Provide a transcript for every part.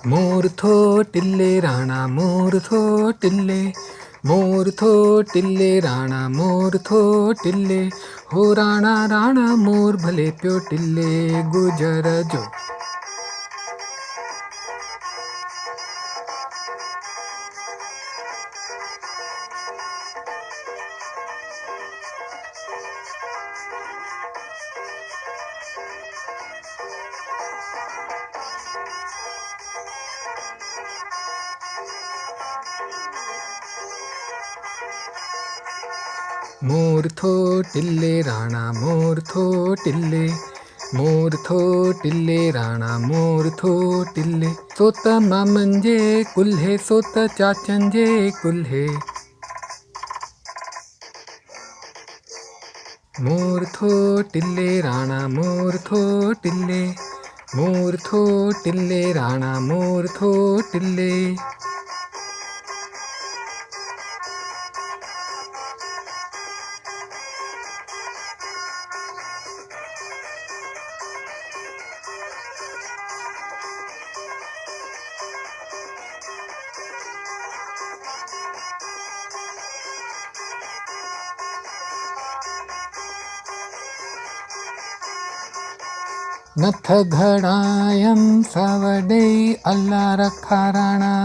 मोर थो टिल्ले राणा मोर थो टिल्ले, मोर थो टिल्ले राणा मोर थो टिल्ले, हो राणा राणा मोर भले प्यो टिल्ले गुजर जो। मोर थो टिल्ले राणा मोर थो टिल्ले, मोर थो टिल्ले राणा मोर थो टिल्ले, सोत मामन जे कुल्हे सोत चाचन जे कुल्हे। मोर थो टिल्ले राणा मोर थो टिल्ले, मोर थो टिल्ले राणा मोर थो टिल्ले। नथ घड़ायम सवडे अल्लाह रखा राणा,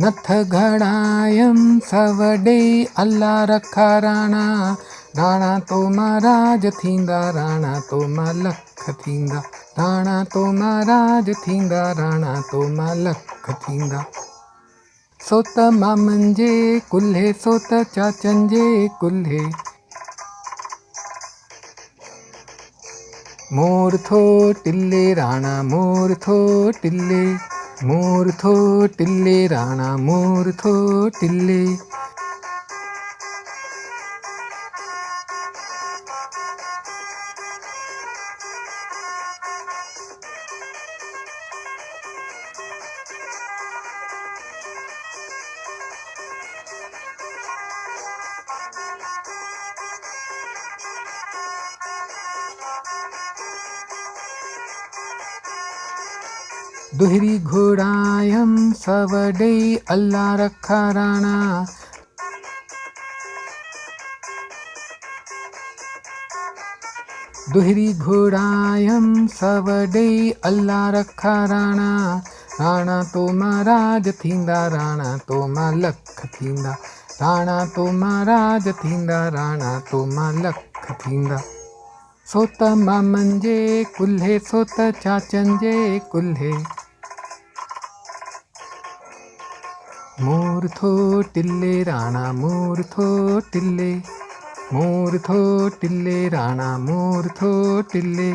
नथ घड़ायम सवडे अल्लाह रखा राणा, राणा तो महाराज थींदा राणा तो लख थींदा, राणा तो महाराज थींदा राणा तो लख थींदा। सोत मामन जे कुल्हे सोत चाचन जे कुल्हे। मोर थो टिल्ले राणा मोर थो टिल्ले, मोर थो टिल्ले राणा मोर थो टिल्ले। दुहरी घोड़ायम सवडे अल्लाह रखा राणा, दुहरी घोड़ायम सवडे अल्लाह रखा राणा, राणा तो महाराज थींदा राणा तो लख थींदा, राणा तो महाराज थींदा राणा तो लख थींदा। सोत मामन जे कुल्हे सोत चाचन जे कुल्हे। मोर थो टिल्ले राणा मोर थो टिल्ले, मोर थो टिल्ले राणा मोर थो टिल्ले।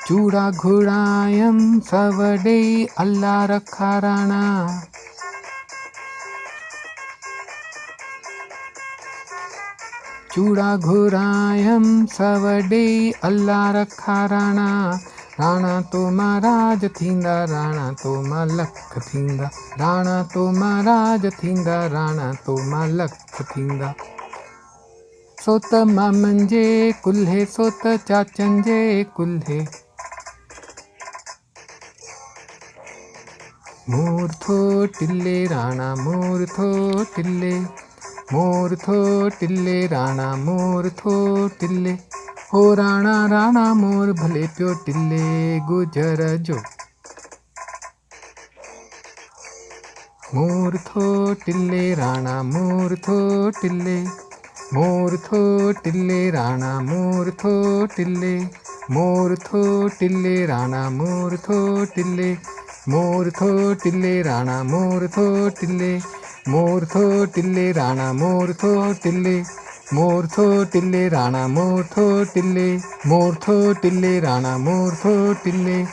चूड़ा घोड़ायम सवडे अल्लाह रखा राणा, चूड़ा घोड़ायम सवडे अल्लाह रखा राणा, राणा तो महाराज थींदा राणा तो लख थींदा, राणा तो महाराज थींदा राणा तो लख थींदा। सोत मामन जे कुल्हे सोत चाचन जे कुल्हे। मोर थो टिल्ले राणा मोर थो टिल्ले, मोर थो टिल्ले राणा मोर थो टिल्ले, हो राणा राणा मोर भले प्यो टिल्ले गुजर जो। मोर थो टिल्ले राणा मोर थो टिल्ले, मोर थो टिल्ले राणा मोर थो टिल्ले, मोर थो टिल्ले राणा मोर थो टिल्ले, मोर थो टिल्ले राणा मोर थो टिल्ले, मोर थो टिल्ले राणा मोर थो टिल्ले, मोर थो टिल्ले राणा मोर थो टिल्ले, मोर थो टिल्ले राणा मोर थो टिल्ले।